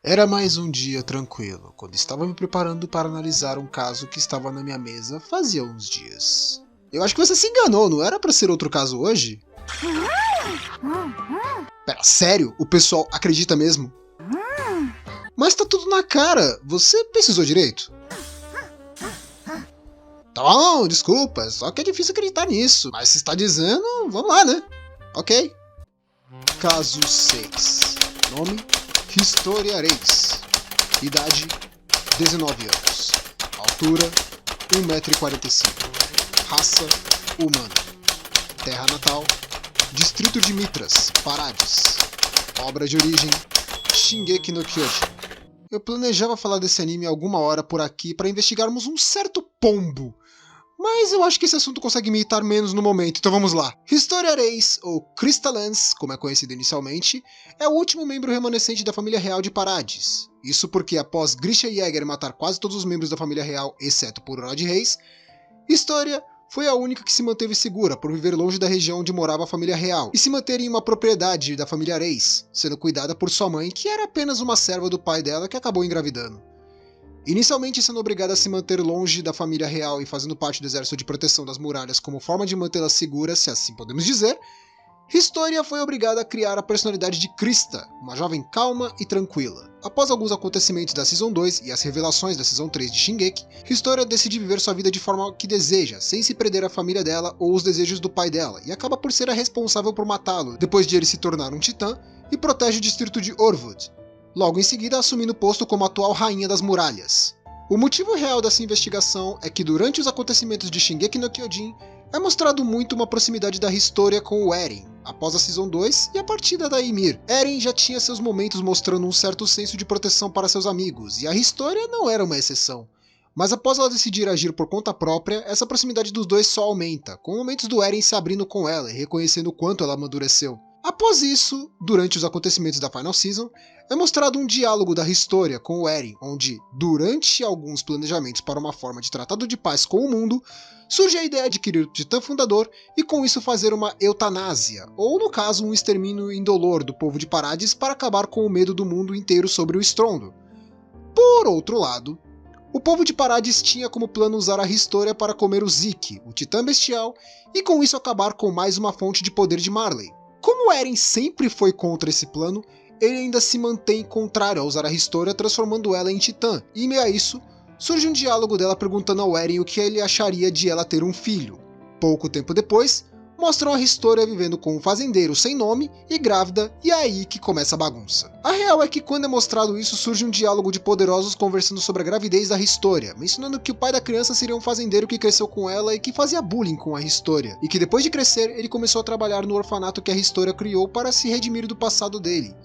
Era mais um dia tranquilo, quando estava me preparando para analisar um caso que estava na minha mesa fazia uns dias. Eu acho que você se enganou, não era para ser outro caso hoje? Pera, sério? O pessoal acredita mesmo? Mas tá tudo na cara, você pesquisou direito? Tá bom, desculpa, só que é difícil acreditar nisso, mas se está dizendo, vamos lá, né? Ok. Caso 6. Nome: Historia Reis. Idade: 19 anos. Altura: 1,45 m. Raça: humana. Terra natal: Distrito de Mitras, Parades. Obra de origem: Shingeki no Kyojin. Eu planejava falar desse anime alguma hora por aqui para investigarmos um certo pombo, mas eu acho que esse assunto consegue me irritar menos no momento, então vamos lá. Historia Reis, ou Crystalance, como é conhecido inicialmente, é o último membro remanescente da família real de Parades. Isso porque após Grisha Jäger matar quase todos os membros da família real, exceto por Rod Reis, Historia foi a única que se manteve segura por viver longe da região onde morava a família real e se manter em uma propriedade da família Reis, sendo cuidada por sua mãe, que era apenas uma serva do pai dela que acabou engravidando. Inicialmente sendo obrigada a se manter longe da família real e fazendo parte do exército de proteção das muralhas como forma de mantê-la segura, se assim podemos dizer, Historia foi obrigada a criar a personalidade de Krista, uma jovem calma e tranquila. Após alguns acontecimentos da Season 2 e as revelações da Season 3 de Shingeki, Historia decide viver sua vida de forma que deseja, sem se perder a família dela ou os desejos do pai dela, e acaba por ser a responsável por matá-lo, depois de ele se tornar um titã, e protege o distrito de Orvud, logo em seguida assumindo o posto como atual Rainha das Muralhas. O motivo real dessa investigação é que durante os acontecimentos de Shingeki no Kyojin, é mostrado muito uma proximidade da Historia com o Eren, após a Season 2 e a partida da Ymir. Eren já tinha seus momentos mostrando um certo senso de proteção para seus amigos, e a Historia não era uma exceção. Mas após ela decidir agir por conta própria, essa proximidade dos dois só aumenta, com momentos do Eren se abrindo com ela e reconhecendo o quanto ela amadureceu. Após isso, durante os acontecimentos da Final Season, é mostrado um diálogo da Historia com o Eren, onde, durante alguns planejamentos para uma forma de tratado de paz com o mundo, surge a ideia de adquirir o Titã Fundador e com isso fazer uma eutanásia, ou no caso um extermínio indolor do povo de Parades para acabar com o medo do mundo inteiro sobre o estrondo. Por outro lado, o povo de Parades tinha como plano usar a Historia para comer o Zeke, o Titã Bestial, e com isso acabar com mais uma fonte de poder de Marley. Como Eren sempre foi contra esse plano, ele ainda se mantém contrário a usar a Historia, transformando ela em Titã, e em meio a isso, surge um diálogo dela perguntando ao Eren o que ele acharia de ela ter um filho. Pouco tempo depois, mostram a Historia vivendo com um fazendeiro sem nome e grávida, e é aí que começa a bagunça. A real é que quando é mostrado isso, surge um diálogo de poderosos conversando sobre a gravidez da Historia, mencionando que o pai da criança seria um fazendeiro que cresceu com ela e que fazia bullying com a Historia, e que depois de crescer, ele começou a trabalhar no orfanato que a Historia criou para se redimir do passado dele,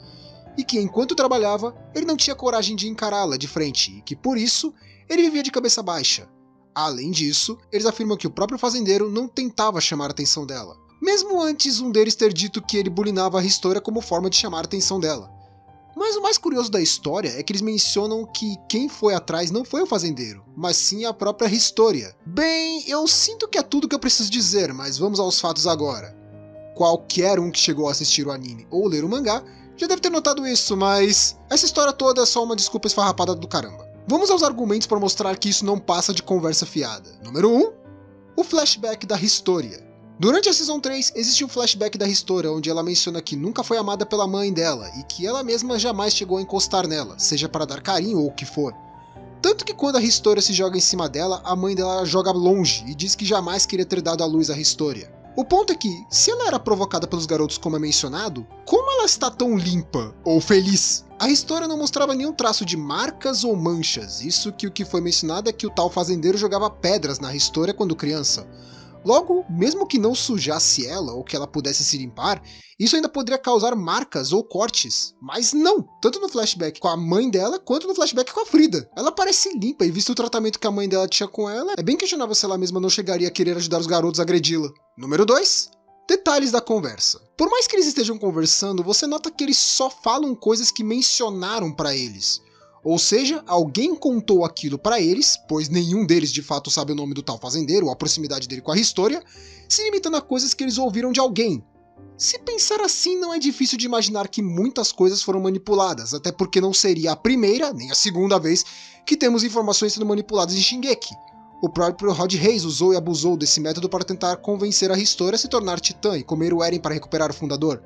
e que enquanto trabalhava, ele não tinha coragem de encará-la de frente, e que por isso, ele vivia de cabeça baixa. Além disso, eles afirmam que o próprio fazendeiro não tentava chamar a atenção dela, mesmo antes um deles ter dito que ele bulinava a Historia como forma de chamar a atenção dela. Mas o mais curioso da história é que eles mencionam que quem foi atrás não foi o fazendeiro, mas sim a própria Historia. Bem, eu sinto que é tudo que eu preciso dizer, mas vamos aos fatos agora. Qualquer um que chegou a assistir o anime ou ler o mangá já deve ter notado isso, mas essa história toda é só uma desculpa esfarrapada do caramba. Vamos aos argumentos para mostrar que isso não passa de conversa fiada. Número 1. O flashback da Historia. Durante a Season 3, existe um flashback da Historia onde ela menciona que nunca foi amada pela mãe dela e que ela mesma jamais chegou a encostar nela, seja para dar carinho ou o que for. Tanto que quando a Historia se joga em cima dela, a mãe dela joga longe e diz que jamais queria ter dado à luz a Historia. O ponto é que, se ela era provocada pelos garotos como é mencionado, como ela está tão limpa ou feliz? A Historia não mostrava nenhum traço de marcas ou manchas, isso que o que foi mencionado é que o tal fazendeiro jogava pedras na Historia quando criança. Logo, mesmo que não sujasse ela ou que ela pudesse se limpar, isso ainda poderia causar marcas ou cortes. Mas não, tanto no flashback com a mãe dela, quanto no flashback com a Frida. Ela parece limpa e visto o tratamento que a mãe dela tinha com ela, é bem questionável se ela mesma não chegaria a querer ajudar os garotos a agredi-la. Número 2. Detalhes da conversa. Por mais que eles estejam conversando, você nota que eles só falam coisas que mencionaram pra eles. Ou seja, alguém contou aquilo para eles, pois nenhum deles de fato sabe o nome do tal fazendeiro ou a proximidade dele com a Historia, se limitando a coisas que eles ouviram de alguém. Se pensar assim, não é difícil de imaginar que muitas coisas foram manipuladas, até porque não seria a primeira, nem a segunda vez que temos informações sendo manipuladas em Shingeki. O próprio Rod Reis usou e abusou desse método para tentar convencer a History a se tornar titã e comer o Eren para recuperar o fundador.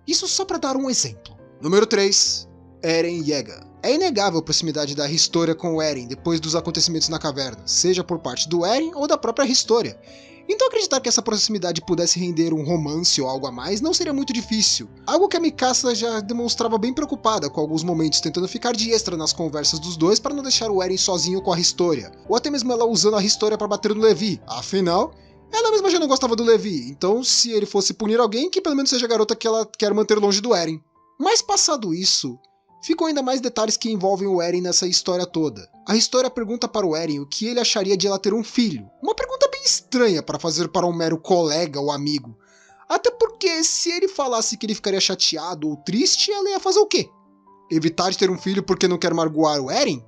Isso só para dar um exemplo. Número 3. Eren Yeager. É inegável a proximidade da History com o Eren depois dos acontecimentos na caverna, seja por parte do Eren ou da própria History. Então acreditar que essa proximidade pudesse render um romance ou algo a mais não seria muito difícil. Algo que a Mikasa já demonstrava bem preocupada com alguns momentos, tentando ficar de extra nas conversas dos dois para não deixar o Eren sozinho com a History. Ou até mesmo ela usando a History para bater no Levi. Afinal, ela mesma já não gostava do Levi, então se ele fosse punir alguém, que pelo menos seja a garota que ela quer manter longe do Eren. Mas passado isso, ficam ainda mais detalhes que envolvem o Eren nessa história toda. A History pergunta para o Eren o que ele acharia de ela ter um filho. Uma pergunta bem estranha para fazer para um mero colega ou amigo. Até porque se ele falasse que ele ficaria chateado ou triste, ela ia fazer o quê? Evitar de ter um filho porque não quer magoar o Eren?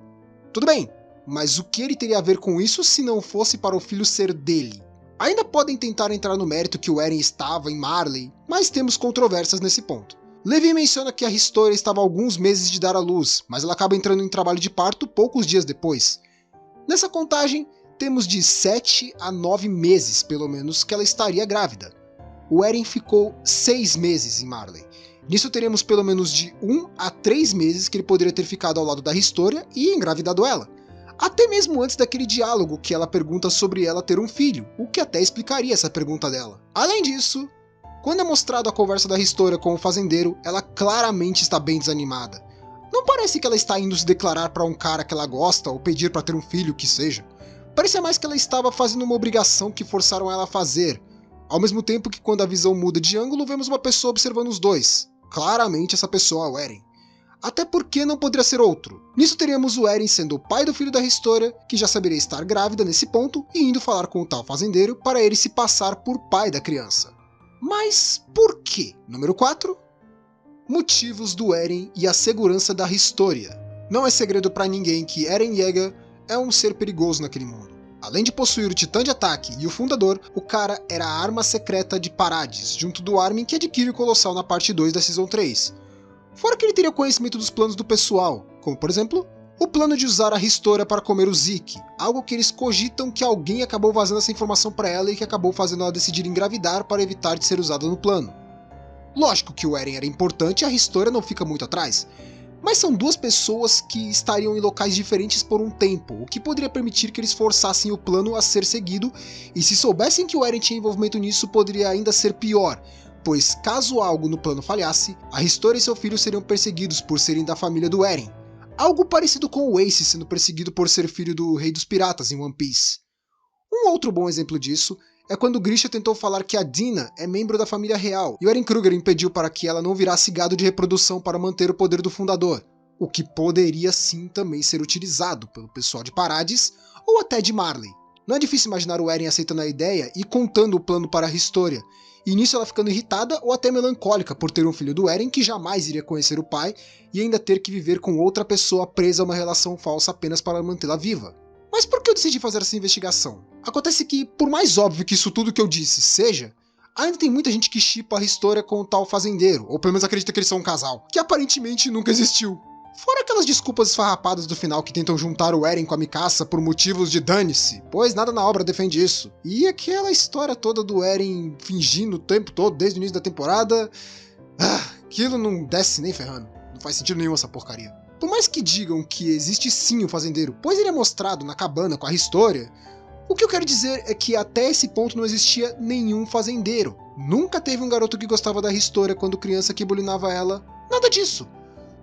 Tudo bem, mas o que ele teria a ver com isso se não fosse para o filho ser dele? Ainda podem tentar entrar no mérito que o Eren estava em Marley, mas temos controvérsias nesse ponto. Levi menciona que a History estava há alguns meses de dar à luz, mas ela acaba entrando em trabalho de parto poucos dias depois. Nessa contagem, temos de 7 a 9 meses, pelo menos, que ela estaria grávida. O Eren ficou 6 meses em Marley. Nisso teremos pelo menos de 1 a 3 meses que ele poderia ter ficado ao lado da History e engravidado ela. Até mesmo antes daquele diálogo que ela pergunta sobre ela ter um filho, o que até explicaria essa pergunta dela. Além disso, quando é mostrado a conversa da History com o fazendeiro, ela claramente está bem desanimada. Não parece que ela está indo se declarar para um cara que ela gosta ou pedir para ter um filho, que seja. Parecia mais que ela estava fazendo uma obrigação que forçaram ela a fazer. Ao mesmo tempo que quando a visão muda de ângulo, vemos uma pessoa observando os dois. Claramente essa pessoa é o Eren. Até porque não poderia ser outro. Nisso teríamos o Eren sendo o pai do filho da History, que já saberia estar grávida nesse ponto, e indo falar com o tal fazendeiro para ele se passar por pai da criança. Mas por quê? Número 4. Motivos do Eren e a segurança da History. Não é segredo para ninguém que Eren Yeager é um ser perigoso naquele mundo. Além de possuir o titã de ataque e o fundador, o cara era a arma secreta de Parades, junto do Armin que adquire o Colossal na parte 2 da Season 3. Fora que ele teria conhecimento dos planos do pessoal, como por exemplo, o plano de usar a History para comer o Zeke, algo que eles cogitam que alguém acabou vazando essa informação para ela e que acabou fazendo ela decidir engravidar para evitar de ser usada no plano. Lógico que o Eren era importante e a History não fica muito atrás, mas são duas pessoas que estariam em locais diferentes por um tempo, o que poderia permitir que eles forçassem o plano a ser seguido, e se soubessem que o Eren tinha envolvimento nisso, poderia ainda ser pior, pois caso algo no plano falhasse, a History e seu filho seriam perseguidos por serem da família do Eren. Algo parecido com o Ace sendo perseguido por ser filho do Rei dos Piratas em One Piece. Um outro bom exemplo disso é quando Grisha tentou falar que a Dina é membro da família real, e o Eren Kruger impediu para que ela não virasse gado de reprodução para manter o poder do fundador, o que poderia sim também ser utilizado pelo pessoal de Parades ou até de Marley. Não é difícil imaginar o Eren aceitando a ideia e contando o plano para a History, e nisso ela ficando irritada ou até melancólica por ter um filho do Eren que jamais iria conhecer o pai e ainda ter que viver com outra pessoa presa a uma relação falsa apenas para mantê-la viva. Mas por que eu decidi fazer essa investigação? Acontece que, por mais óbvio que isso tudo que eu disse seja, ainda tem muita gente que shippa a History com o tal fazendeiro, ou pelo menos acredita que eles são um casal, que aparentemente nunca existiu. Fora aquelas desculpas esfarrapadas do final que tentam juntar o Eren com a Mikasa por motivos de dane-se, pois nada na obra defende isso. E aquela história toda do Eren fingindo o tempo todo, desde o início da temporada... aquilo não desce nem ferrando. Não faz sentido nenhum essa porcaria. Por mais que digam que existe sim o fazendeiro, pois ele é mostrado na cabana com a History, o que eu quero dizer é que até esse ponto não existia nenhum fazendeiro. Nunca teve um garoto que gostava da History quando criança que bulinava ela. Nada disso.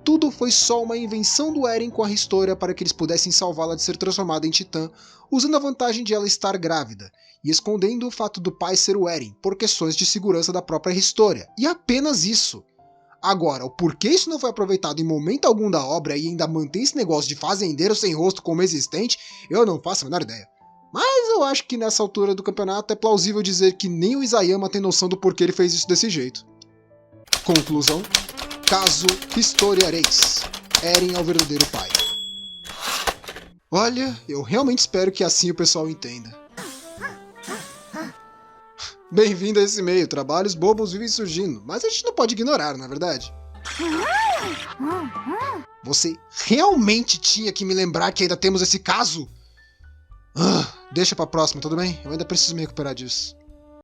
Tudo foi só uma invenção do Eren com a History para que eles pudessem salvá-la de ser transformada em titã, usando a vantagem de ela estar grávida, e escondendo o fato do pai ser o Eren, por questões de segurança da própria History. E apenas isso. Agora, o porquê isso não foi aproveitado em momento algum da obra e ainda mantém esse negócio de fazendeiro sem rosto como existente, eu não faço a menor ideia. Mas eu acho que nessa altura do campeonato é plausível dizer que nem o Isayama tem noção do porquê ele fez isso desse jeito. Conclusão: caso History Reis. Eren é o verdadeiro pai. Olha, eu realmente espero que assim o pessoal entenda. Bem-vindo a esse meio, trabalhos bobos vivem surgindo, mas a gente não pode ignorar, não é verdade? Você realmente tinha que me lembrar que ainda temos esse caso? Deixa pra próxima, tudo bem? Eu ainda preciso me recuperar disso.